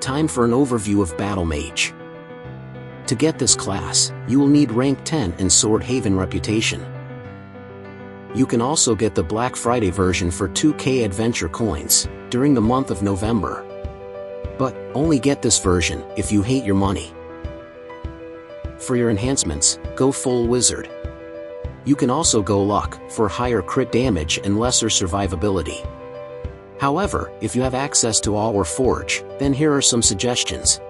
time for an overview of Battle Mage. To get this class, you will need rank 10 and Sword Haven reputation. You can also get the Black Friday version for 2k adventure coins during the month of November. But only get this version if you hate your money. For your enhancements, go full wizard. You can also go luck for higher crit damage and lesser survivability. However, if you have access to All or Forge, then here are some suggestions.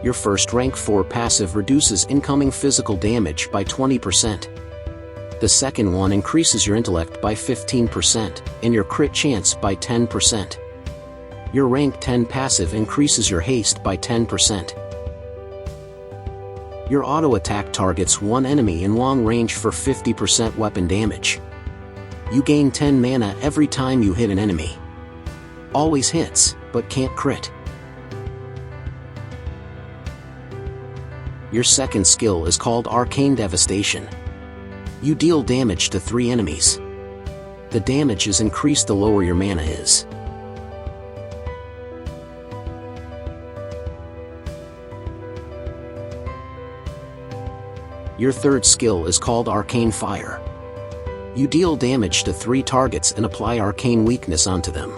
Your first rank 4 passive reduces incoming physical damage by 20%. The second one increases your intellect by 15% and your crit chance by 10%. Your rank 10 passive increases your haste by 10%. Your auto attack targets one enemy in long range for 50% weapon damage. You gain 10 mana every time you hit an enemy. Always hits, but can't crit. Your second skill is called Arcane Devastation. You deal damage to 3 enemies. The damage is increased the lower your mana is. Your third skill is called Arcane Fire. You deal damage to 3 targets and apply arcane weakness onto them.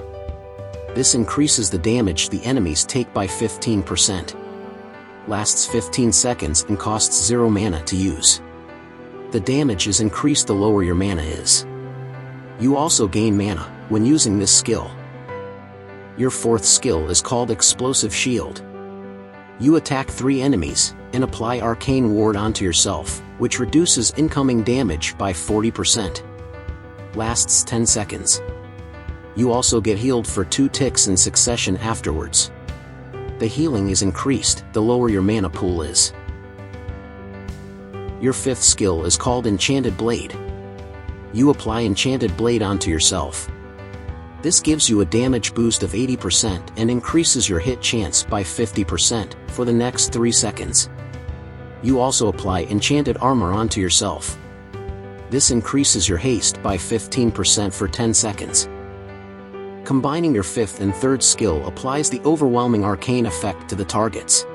This increases the damage the enemies take by 15%. Lasts 15 seconds and costs 0 mana to use. The damage is increased the lower your mana is. You also gain mana when using this skill. Your fourth skill is called Explosive Shield. You attack 3 enemies and apply Arcane Ward onto yourself, which reduces incoming damage by 40%. Lasts 10 seconds. You also get healed for 2 ticks in succession afterwards. The healing is increased the lower your mana pool is. Your fifth skill is called Enchanted Blade. You apply Enchanted Blade onto yourself. This gives you a damage boost of 80% and increases your hit chance by 50% for the next 3 seconds. You also apply Enchanted Armor onto yourself. This increases your haste by 15% for 10 seconds. Combining your fifth and third skill applies the overwhelming arcane effect to the targets.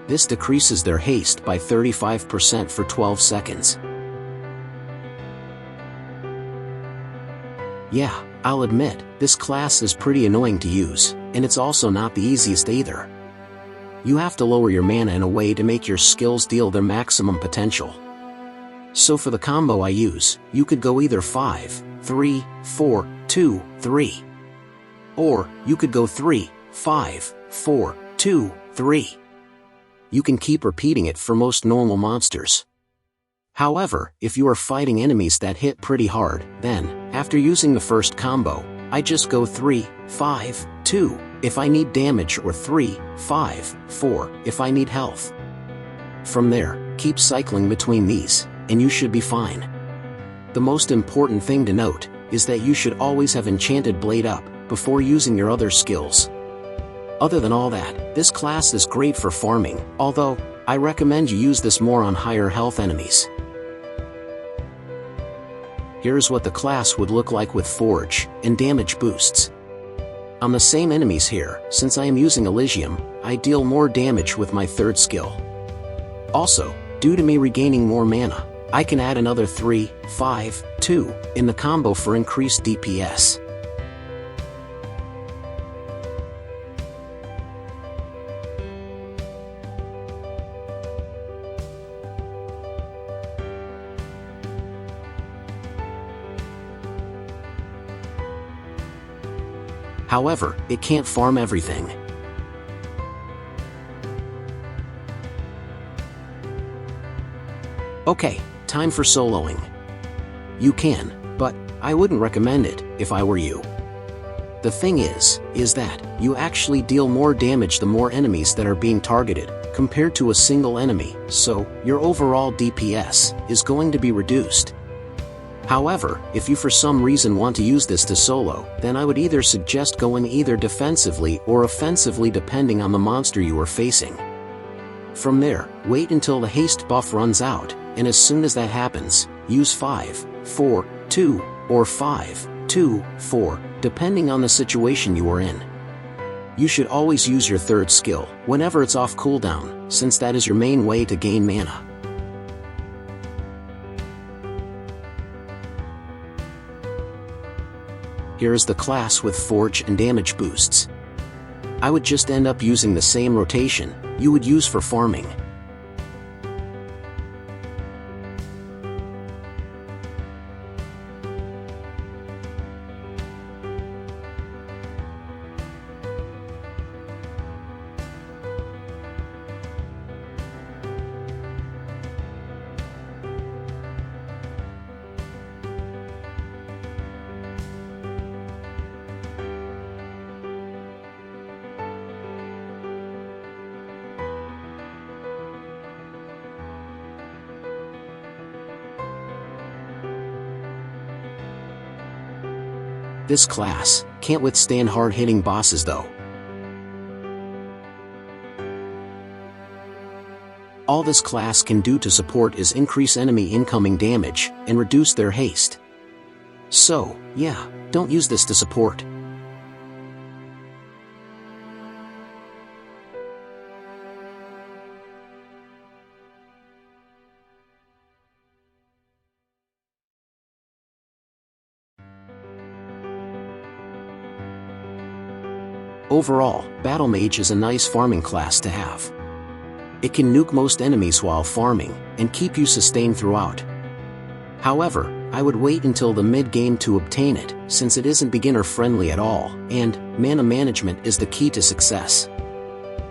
This decreases their haste by 35% for 12 seconds. Yeah, I'll admit, this class is pretty annoying to use, and it's also not the easiest either. You have to lower your mana in a way to make your skills deal their maximum potential. So for the combo I use, you could go either 5, 3, 4, 2, 3. Or, you could go 3, 5, 4, 2, 3. You can keep repeating it for most normal monsters. However, if you are fighting enemies that hit pretty hard, then, after using the first combo, I just go 3, 5, 2, if I need damage or 3, 5, 4, if I need health. From there, keep cycling between these, and you should be fine. The most important thing to note, is that you should always have Enchanted Blade up, before using your other skills. Other than all that, this class is great for farming, although, I recommend you use this more on higher health enemies. Here's what the class would look like with Forge and damage boosts. On the same enemies here, since I am using Elysium, I deal more damage with my third skill. Also, due to me regaining more mana, I can add another 3, 5, 2, in the combo for increased DPS. However, it can't farm everything. Okay, time for soloing. You can, but I wouldn't recommend it if I were you. The thing is that you actually deal more damage the more enemies that are being targeted, compared to a single enemy, so your overall DPS is going to be reduced. However, if you for some reason want to use this to solo, then I would either suggest going either defensively or offensively depending on the monster you are facing. From there, wait until the haste buff runs out, and as soon as that happens, use 5, 4, 2, or 5, 2, 4, depending on the situation you are in. You should always use your third skill whenever it's off cooldown, since that is your main way to gain mana. Here is the class with forge and damage boosts. I would just end up using the same rotation you would use for farming. This class can't withstand hard-hitting bosses though. All this class can do to support is increase enemy incoming damage and reduce their haste. So, yeah, don't use this to support. Overall, Battle Mage is a nice farming class to have. It can nuke most enemies while farming, and keep you sustained throughout. However, I would wait until the mid-game to obtain it, since it isn't beginner-friendly at all, and mana management is the key to success.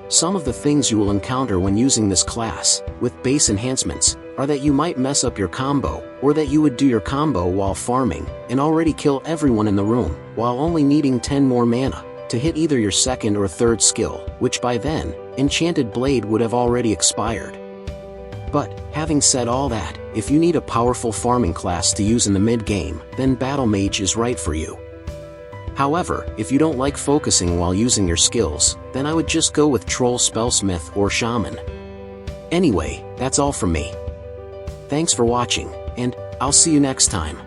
Some of the things you will encounter when using this class, with base enhancements, are that you might mess up your combo, or that you would do your combo while farming, and already kill everyone in the room, while only needing 10 more mana to hit either your second or third skill, which by then, Enchanted Blade would have already expired. But, having said all that, if you need a powerful farming class to use in the mid-game, then Battle Mage is right for you. However, if you don't like focusing while using your skills, then I would just go with Troll Spellsmith or Shaman. Anyway, that's all from me. Thanks for watching, and I'll see you next time.